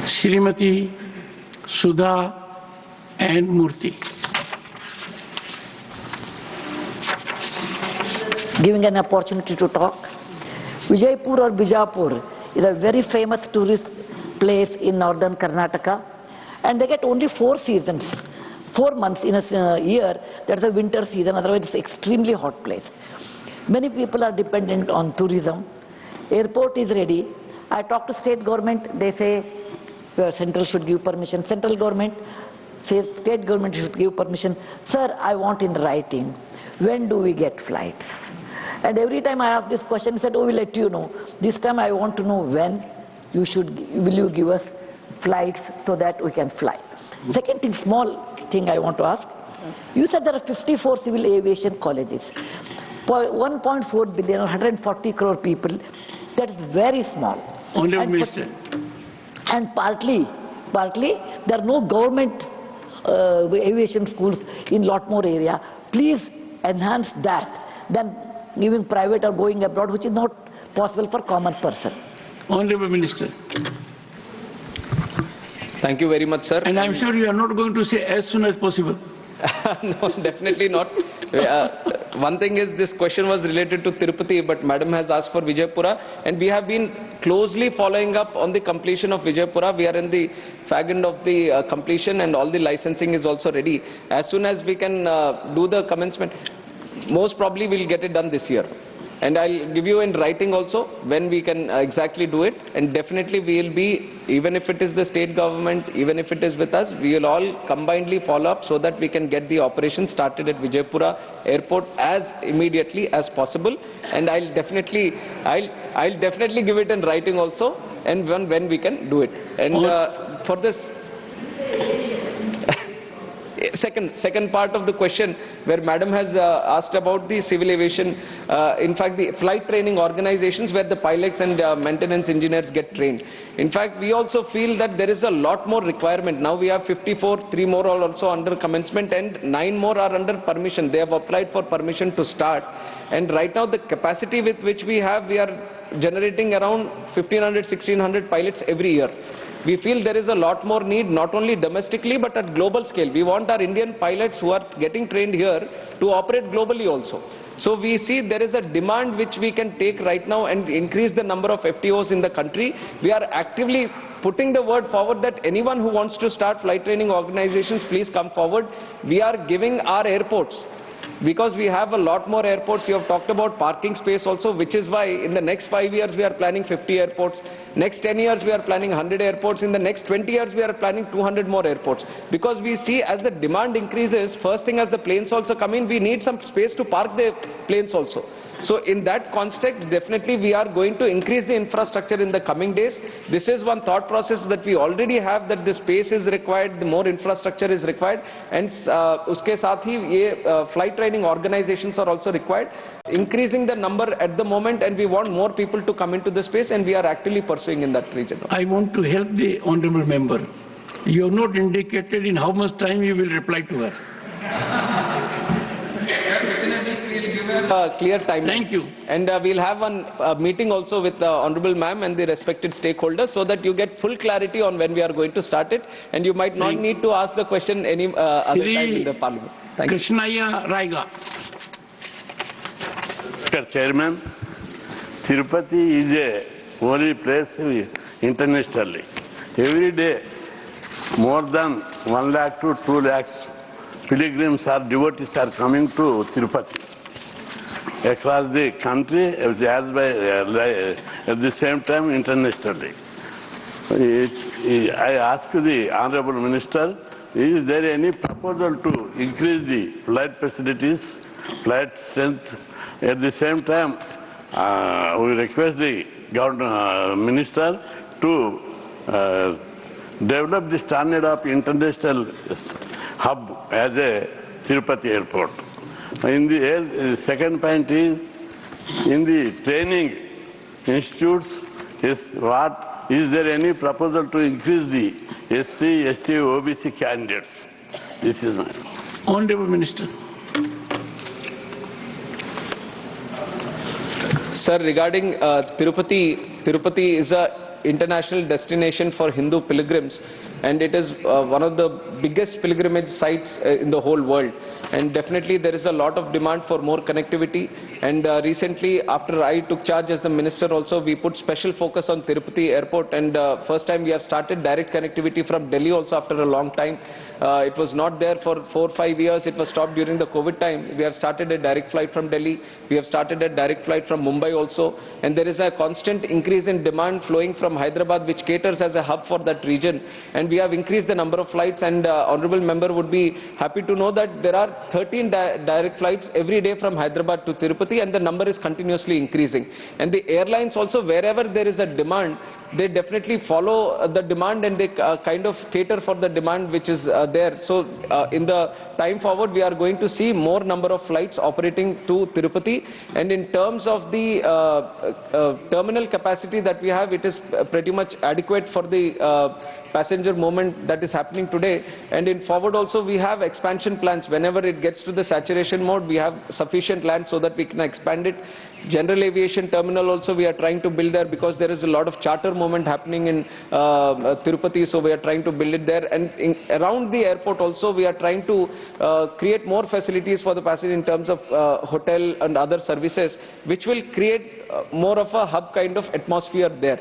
Srimati Sudha and Murthy. Giving an opportunity to talk. Vijaypur or Bijapur is a very famous tourist place in northern Karnataka, and they get only 4 seasons, 4 months in a year. That's the winter season, otherwise it's an extremely hot place. Many people are dependent on tourism. Airport is ready. I talk to state government, they say central should give permission. Central government says state government should give permission. Sir, I want in writing. When do we get flights? And every time I ask this question, he said, oh, we'll let you know. This time I want to know when will you give us flights so that we can fly. Second thing, small thing I want to ask. You said there are 54 civil aviation colleges. 1.4 billion or 140 crore people, that is very small. Honorable Minister. And partly there are no government aviation schools in lot more area. Please enhance that than giving private or going abroad, which is not possible for common person. Honorable Minister. Thank you very much, sir. And I'm sure you are not going to say as soon as possible. No, definitely not. One thing is, this question was related to Tirupati, but Madam has asked for Vijaypura, and we have been closely following up on the completion of Vijaypura. We are in the fag end of the completion, and all the licensing is also ready. As soon as we can do the commencement, most probably we'll get it done this year. And I'll give you in writing also when we can exactly do it. And definitely we will be, even if it is the state government, even if it is with us, we will all combinedly follow up so that we can get the operation started at Vijaypura Airport as immediately as possible. And I'll definitely give it in writing also, and when we can do it. And for this second part of the question, where Madam has asked about the civil aviation, in fact the flight training organizations where the pilots and maintenance engineers get trained. In fact, we also feel that there is a lot more requirement. Now we have 54, 3 more are also under commencement, and 9 more are under permission. They have applied for permission to start. And right now the capacity with which we are generating around 1500, 1600 pilots every year. We feel there is a lot more need, not only domestically but at global scale. We want our Indian pilots who are getting trained here to operate globally also. So we see there is a demand which we can take right now and increase the number of FTOs in the country. We are actively putting the word forward that anyone who wants to start flight training organizations, please come forward. We are giving our airports, because we have a lot more airports. You have talked about parking space also, which is why in the next 5 years we are planning 50 airports. Next 10 years we are planning 100 airports. In the next 20 years we are planning 200 more airports. Because we see as the demand increases, first thing as the planes also come in, we need some space to park the planes also. So in that context, definitely we are going to increase the infrastructure in the coming days. This is one thought process that we already have, that the space is required, the more infrastructure is required, and uske saath hi flight training organizations are also required. Increasing the number at the moment, and we want more people to come into the space, and we are actively pursuing in that region. I want to help the honorable member. You have not indicated in how much time you will reply to her. Clear timeline. Thank you. And we'll have one meeting also with the Honorable Ma'am and the respected stakeholders, so that you get full clarity on when we are going to start it, and you might not need to ask the question any other time in the Parliament. Thank you. Krishnaya Raiga. Mr. Chairman, Tirupati is a holy place internationally. Every day, more than 1 lakh to 2 lakhs pilgrims or devotees are coming to Tirupati across the country, at the same time internationally. I ask the Honorable Minister, is there any proposal to increase the flight facilities, flight strength? At the same time, we request the Minister to develop the standard of international hub as a Tirupati airport. In the second point is, in the training institutes, is there any proposal to increase the SC, ST, OBC candidates? This is my. Honorable Minister. Sir, regarding Tirupati is a international destination for Hindu pilgrims, and it is one of the biggest pilgrimage sites in the whole world. And definitely there is a lot of demand for more connectivity. And recently, after I took charge as the minister also, we put special focus on Tirupati airport, and first time we have started direct connectivity from Delhi also after a long time. It was not there for 4 or 5 years. It was stopped during the COVID time. We have started a direct flight from Delhi. We have started a direct flight from Mumbai also. And there is a constant increase in demand flowing from Hyderabad, which caters as a hub for that region. And we have increased the number of flights, and honorable member would be happy to know that there are 13 direct flights every day from Hyderabad to Tirupati, and the number is continuously increasing. And the airlines also, wherever there is a demand, they definitely follow the demand, and they kind of cater for the demand which is there. So in the time forward, we are going to see more number of flights operating to Tirupati. And in terms of the terminal capacity that we have, it is pretty much adequate for the passenger movement that is happening today. And in forward also, we have expansion plans. Whenever it gets to the saturation mode, we have sufficient land so that we can expand it. General aviation terminal also we are trying to build there, because there is a lot of charter movement happening in Tirupati, so we are trying to build it there. And around the airport also, we are trying to create more facilities for the passenger in terms of hotel and other services, which will create more of a hub kind of atmosphere there.